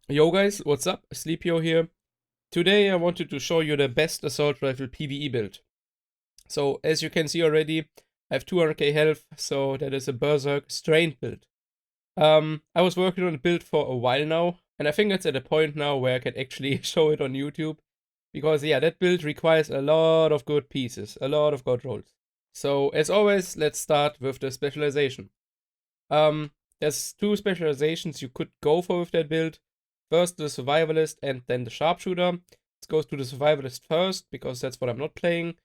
Yo guys, what's up? Sleepio here. Today I wanted to show you the best assault rifle PvE build. So as you can see already, I have 200k health, so that is a Berserk strained build. I was working on the build for a while now, and I think it's at a point now where I can actually show it on YouTube. Because yeah, that build requires a lot of good pieces, a lot of god rolls. So as always, let's start with the specialization. There's two specializations you could go for with that build. First the survivalist and then the sharpshooter. Let's go to the survivalist first, because that's what I'm not playing.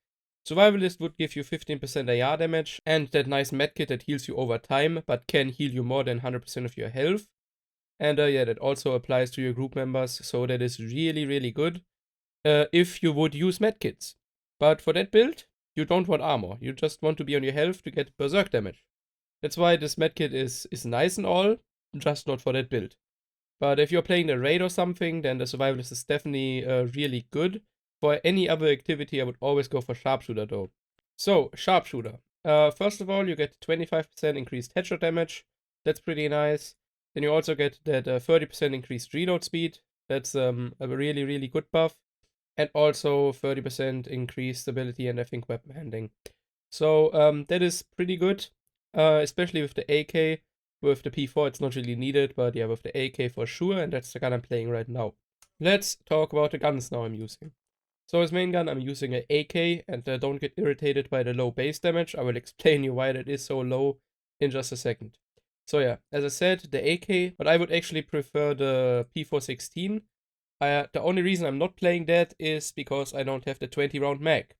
Survivalist would give you 15% AR damage and that nice medkit that heals you over time, but can heal you more than 100% of your health. And yeah, that also applies to your group members, so that is really, really good if you would use medkits. But for that build, you don't want armor. You just want to be on your health to get berserk damage. That's why this medkit is nice and all, just not for that build. But if you're playing the raid or something, then the survivalist is definitely really good. For any other activity, I would always go for sharpshooter though. So, sharpshooter. First of all, you get 25% increased headshot damage. That's pretty nice. Then you also get that 30% increased reload speed. That's a really, really good buff. And also 30% increased stability and I think weapon handling. So that is pretty good, especially with the AK. With the P4, it's not really needed, but yeah, with the AK for sure, and that's the gun I'm playing right now. Let's talk about the guns now I'm using. So as main gun, I'm using an AK, and don't get irritated by the low base damage. I will explain you why that is so low in just a second. So yeah, as I said, the AK, but I would actually prefer the P416. The only reason I'm not playing that is because I don't have the 20 round mag.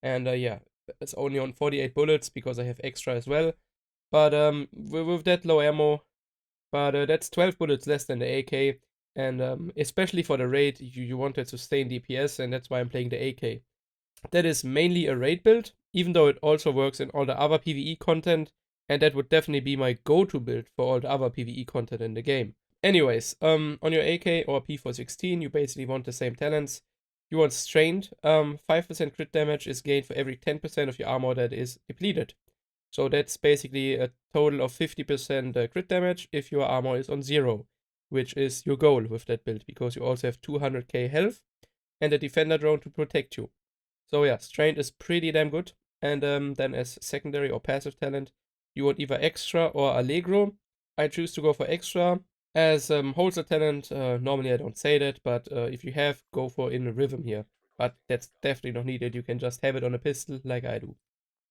And yeah, it's only on 48 bullets because I have extra as well. But with that low ammo, but that's 12 bullets less than the AK. And especially for the raid, you want to sustain DPS, and that's why I'm playing the AK. That is mainly a raid build, even though it also works in all the other PvE content, and that would definitely be my go-to build for all the other PvE content in the game. Anyways, on your AK or P416, you basically want the same talents. You want strained. 5% crit damage is gained for every 10% of your armor that is depleted. So that's basically a total of 50% crit damage if your armor is on 0, which is your goal with that build, because you also have 200k health and a defender drone to protect you. So yeah, strained is pretty damn good. And then as secondary or passive talent, you want either extra or allegro. I choose to go for extra. As holster talent, normally I don't say that, but if you have, go for in a rhythm here. But that's definitely not needed. You can just have it on a pistol like I do.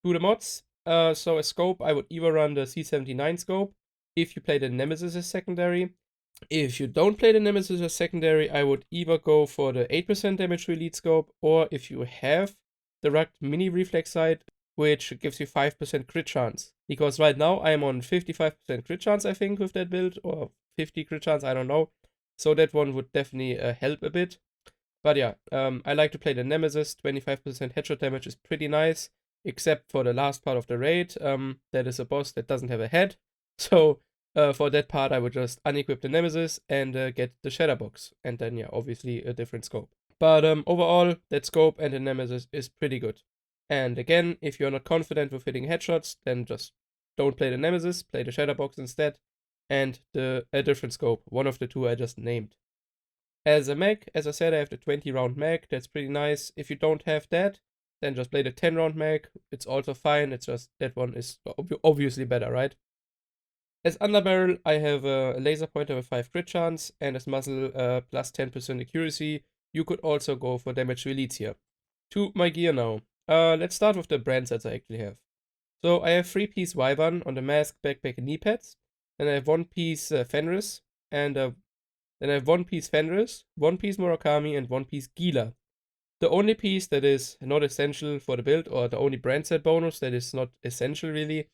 To the mods. So a scope, I would either run the C79 scope if you play the Nemesis as secondary. If you don't play the Nemesis as secondary, I would either go for the 8% damage to elite scope, or if you have the rugged mini reflex sight, which gives you 5% crit chance. Because right now I am on 55% crit chance, I think, with that build, or 50 crit chance, I don't know. So that one would definitely help a bit. But yeah, I like to play the Nemesis. 25% headshot damage is pretty nice, except for the last part of the raid. That is a boss that doesn't have a head. So for that part, I would just unequip the Nemesis and get the Shatterbox. And then, yeah, obviously a different scope. But overall, that scope and the Nemesis is pretty good. And again, if you're not confident with hitting headshots, then just don't play the Nemesis, play the Shatterbox instead, and a different scope, one of the two I just named. As a mag, as I said, I have the 20 round mag. That's pretty nice. If you don't have that, then just play the 10 round mag. It's also fine. It's just that one is obviously better, right? As underbarrel, I have a laser pointer with 5 crit chance, and as muzzle, plus 10% accuracy. You could also go for damage to elites here. To my gear now. Let's start with the brand sets I actually have. So I have 3-piece Wyvern on the mask, backpack, and knee pads. Then I have 1-piece Fenris, and then I have 1-piece Fenris, 1-piece Murakami, and 1-piece Gila. The only piece that is not essential for the build, or the only brand set bonus that is not essential really,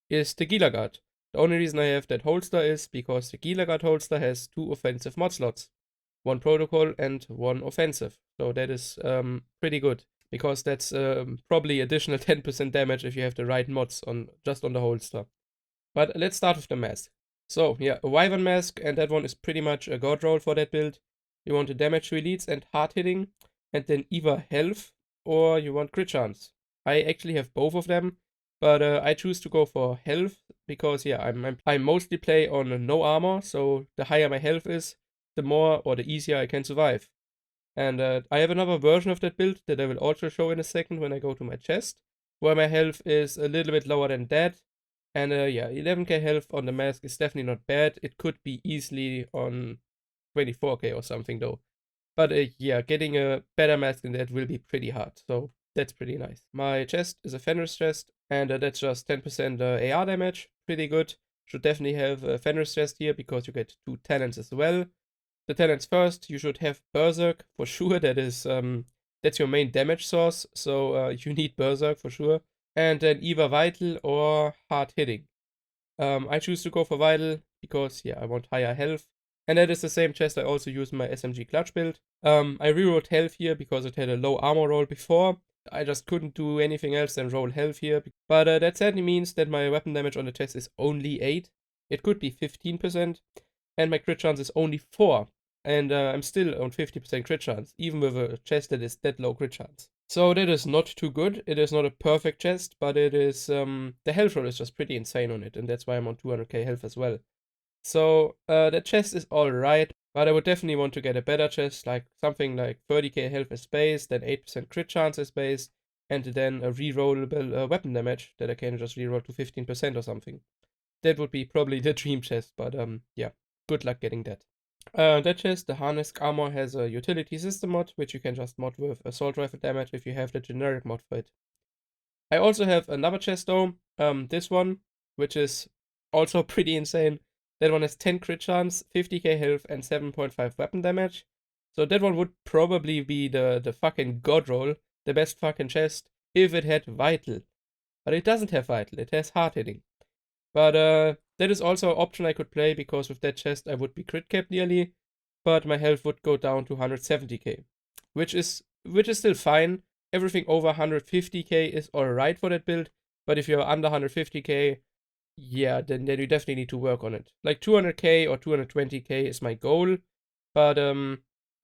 is the Gila Guard. The only reason I have that holster is because the Gila Guard holster has 2 offensive mod slots. 1 protocol and 1 offensive. So that is pretty good, because that's probably additional 10% damage if you have the right mods just on the holster. But let's start with the mask. So yeah, a Wyvern mask, and that one is pretty much a god roll for that build. You want the damage to elites and hard hitting, and then either health or you want crit chance. I actually have both of them, but I choose to go for health because yeah, I mostly play on no armor, so the higher my health is, the more or the easier I can survive. And I have another version of that build that I will also show in a second when I go to my chest, where my health is a little bit lower than that. And yeah, 11k health on the mask is definitely not bad. It could be easily on 24k or something though. But yeah, getting a better mask than that will be pretty hard. So that's pretty nice. My chest is a Fenris chest, and that's just 10% AR damage. Pretty good. Should definitely have a Fenris chest here because you get 2 talents as well. The talents first, you should have Berserk for sure. That's your main damage source, so you need Berserk for sure. And then either Vital or Hard Hitting. I choose to go for Vital because, yeah, I want higher health. And that is the same chest I also use in my SMG clutch build. I rerolled health here because it had a low armor roll before. I just couldn't do anything else than roll health here. But that sadly means that my weapon damage on the chest is only 8. It could be 15%. And my crit chance is only 4. And I'm still on 50% crit chance, even with a chest that is that low crit chance. So that is not too good. It is not a perfect chest, but it is, the health roll is just pretty insane on it, and that's why I'm on 200k health as well. So the chest is alright, but I would definitely want to get a better chest, like something like 30k health as base, then 8% crit chance as base, and then a rerollable weapon damage that I can just reroll to 15% or something. That would be probably the dream chest, but yeah, good luck getting that. That chest, the harness armor, has a utility system mod, which you can just mod with assault rifle damage if you have the generic mod for it. I also have another chest though, this one, which is also pretty insane. That one has 10 crit chance, 50k health, and 7.5 weapon damage. So that one would probably be the fucking god roll, the best fucking chest, if it had vital. But it doesn't have vital, it has hard hitting. But that is also an option I could play because with that chest I would be crit capped nearly, but my health would go down to 170k, which is still fine. Everything over 150k is alright for that build, but if you're under 150k, yeah, then you definitely need to work on it. Like 200k or 220k is my goal, but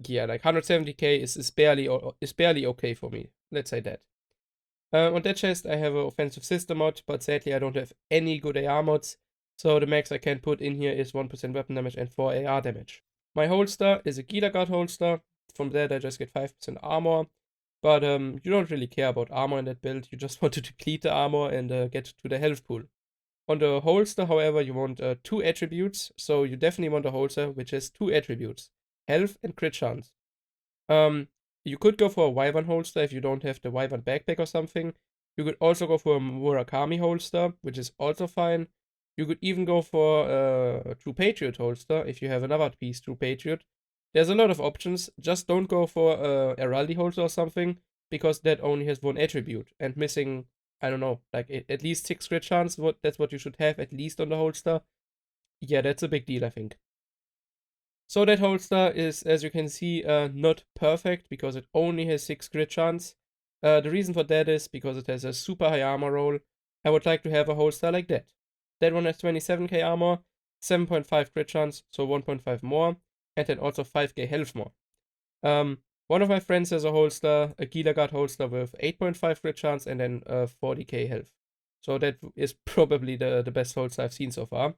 yeah, like 170k is barely okay for me. Let's say that. On that chest, I have an offensive system mod, but sadly, I don't have any good AR mods, so the max I can put in here is 1% weapon damage and 4 AR damage. My holster is a Gila Guard holster. From that, I just get 5% armor, but you don't really care about armor in that build. You just want to deplete the armor and get to the health pool. On the holster, however, you want 2 attributes, so you definitely want a holster which has 2 attributes, health and crit chance. You could go for a Wyvern holster if you don't have the Wyvern backpack or something. You could also go for a Murakami holster, which is also fine. You could even go for a True Patriot holster if you have another piece, True Patriot. There's a lot of options. Just don't go for a Heraldi holster or something, because that only has 1 attribute. And missing, I don't know, like at least 6 crit chance, that's what you should have at least on the holster. Yeah, that's a big deal, I think. So that holster is, as you can see, not perfect because it only has 6 crit chance. The reason for that is because it has a super high armor roll. I would like to have a holster like that. That one has 27k armor, 7.5 crit chance, so 1.5 more, and then also 5k health more. One of my friends has a holster, a Gila Guard holster with 8.5 crit chance and then 40k health. So that is probably the best holster I've seen so far.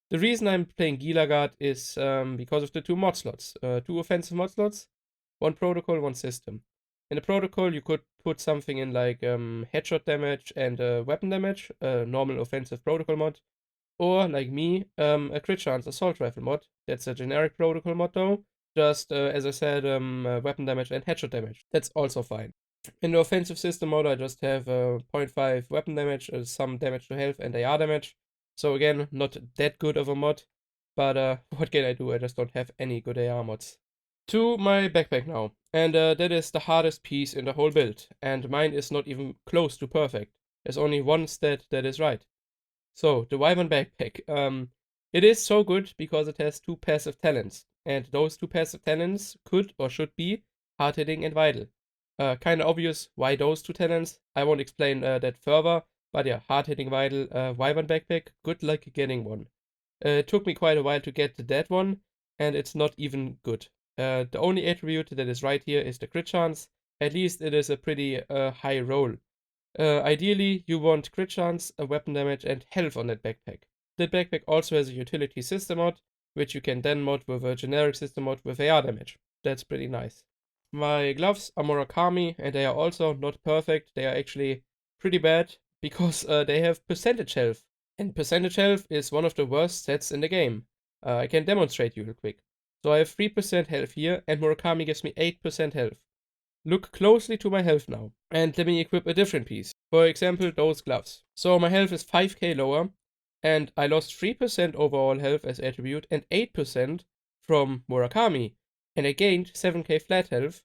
The reason I'm playing Gila Guard is because of the 2 mod slots. 2 offensive mod slots, 1 protocol, 1 system. In the protocol, you could put something in like headshot damage and weapon damage, normal offensive protocol mod. Or, like me, a crit chance assault rifle mod. That's a generic protocol mod though. Just, as I said, weapon damage and headshot damage. That's also fine. In the offensive system mode, I just have 0.5 weapon damage, some damage to health, and AR damage. So again, not that good of a mod, but what can I do? I just don't have any good AR mods. To my backpack now, and that is the hardest piece in the whole build, and mine is not even close to perfect. There's only one stat that is right. So, the Wyvern backpack. It is so good because it has 2 passive talents, and those 2 passive talents could or should be hard hitting and vital. Kinda obvious why those 2 talents. I won't explain that further. But yeah, hard hitting vital, Wyvern backpack, good luck getting one. It took me quite a while to get that one, and it's not even good. The only attribute that is right here is the crit chance. At least it is a pretty high roll. Ideally, you want crit chance, weapon damage, and health on that backpack. That backpack also has a utility system mod, which you can then mod with a generic system mod with AR damage. That's pretty nice. My gloves are Murakami, and they are also not perfect. They are actually pretty bad because they have percentage health. And percentage health is one of the worst stats in the game. I can demonstrate you real quick. So I have 3% health here, and Murakami gives me 8% health. Look closely to my health now, and let me equip a different piece. For example, those gloves. So my health is 5k lower, and I lost 3% overall health as attribute and 8% from Murakami, and I gained 7k flat health,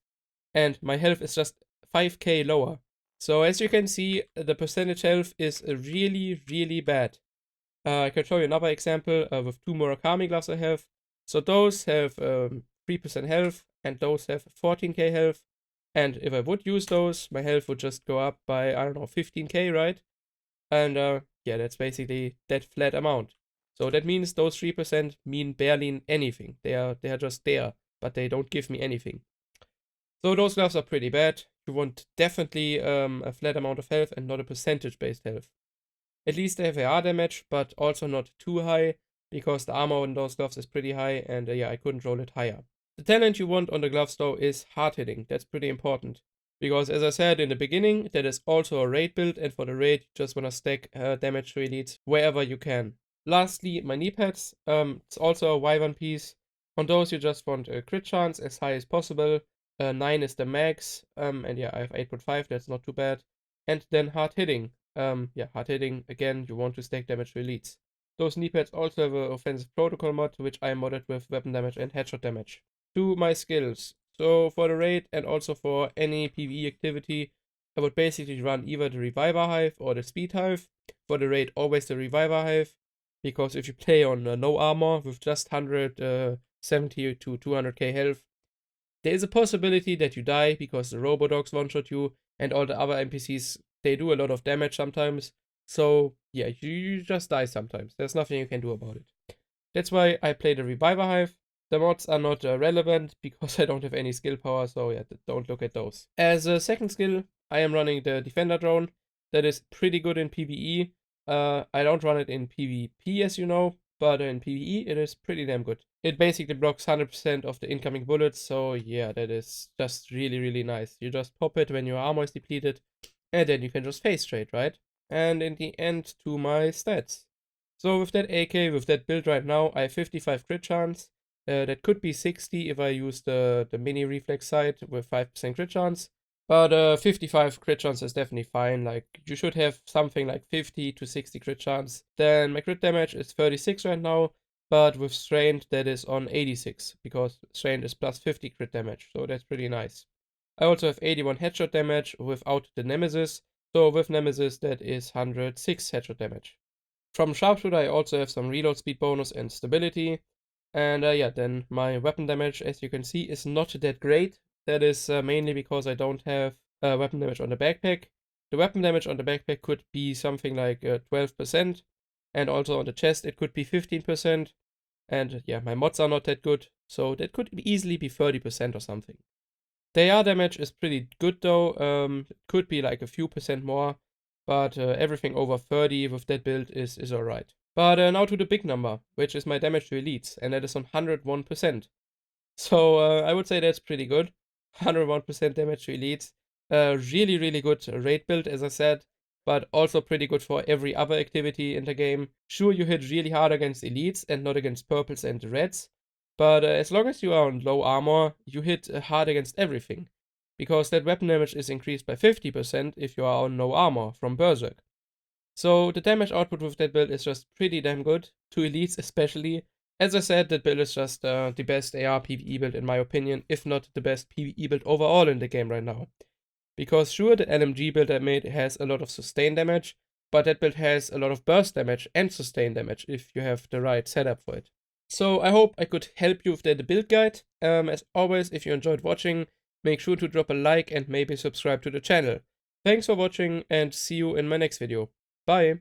and my health is just 5k lower. So as you can see, the percentage health is really, really bad. I can show you another example with 2 Murakami gloves I have. So those have 3% health, and those have 14k health. And if I would use those, my health would just go up by, I don't know, 15k, right? And yeah, that's basically that flat amount. So that means those 3% mean barely anything. They are just there, but they don't give me anything. So those gloves are pretty bad. You want definitely a flat amount of health and not a percentage-based health. At least they have AR damage, but also not too high, because the armor on those gloves is pretty high, and yeah, I couldn't roll it higher. The talent you want on the gloves though is hard hitting. That's pretty important. Because as I said in the beginning, that is also a raid build, and for the raid you just want to stack damage to elites wherever you can. Lastly, my knee pads. It's also a Y1 piece. On those you just want a crit chance as high as possible. 9 is the max, and yeah, I have 8.5, that's not too bad. And then hard hitting. Yeah, hard hitting, again, you want to stack damage to elites. Those knee pads also have an offensive protocol mod, which I modded with weapon damage and headshot damage. To my skills. So for the raid and also for any PvE activity, I would basically run either the Reviver Hive or the Speed Hive. For the raid, always the Reviver Hive, because if you play on no armor with just 170 to 200k health, there is a possibility that you die because the Robodogs one-shot you, and all the other NPCs, they do a lot of damage sometimes. So yeah, you just die sometimes. There's nothing you can do about it. That's why I play the Reviver Hive. The mods are not relevant because I don't have any skill power, so yeah, don't look at those. As a second skill, I am running the Defender drone. That is pretty good in PvE. I don't run it in PvP, as you know, but in PvE it is pretty damn good. It basically blocks 100% of the incoming bullets, so yeah, that is just really, really nice. You just pop it when your armor is depleted, and then you can just face straight, right? And in the end, to my stats. So with that AK, with that build right now, I have 55 crit chance. That could be 60 if I use the mini reflex sight with 5% crit chance. But 55 crit chance is definitely fine. Like, you should have something like 50 to 60 crit chance. Then my crit damage is 36 right now, but with strained that is on 86, because strained is plus 50 crit damage, so that's pretty nice. I also have 81 headshot damage without the Nemesis, so with Nemesis that is 106 headshot damage. From Sharpshooter I also have some reload speed bonus and stability. And yeah, then my weapon damage, as you can see, is not that great. That is mainly because I don't have weapon damage on the backpack. The weapon damage on the backpack could be something like 12%. And also on the chest it could be 15%. And yeah, my mods are not that good, so that could easily be 30% or something. The AR damage is pretty good though. It could be like a few percent more, but everything over 30 with that build is alright. But now to the big number, which is my damage to elites, and that is on 101%. So I would say that's pretty good. 101% damage to elites. Really, really good raid build, as I said, but also pretty good for every other activity in the game. Sure, you hit really hard against elites and not against purples and reds, but as long as you are on low armor, you hit hard against everything, because that weapon damage is increased by 50% if you are on no armor from Berserk. So the damage output with that build is just pretty damn good, to elites especially. As I said, that build is just the best AR PvE build in my opinion, if not the best PvE build overall in the game right now. Because sure, the LMG build I made has a lot of sustain damage, but that build has a lot of burst damage and sustain damage if you have the right setup for it. So I hope I could help you with the build guide. As always, if you enjoyed watching, make sure to drop a like and maybe subscribe to the channel. Thanks for watching and see you in my next video. Bye!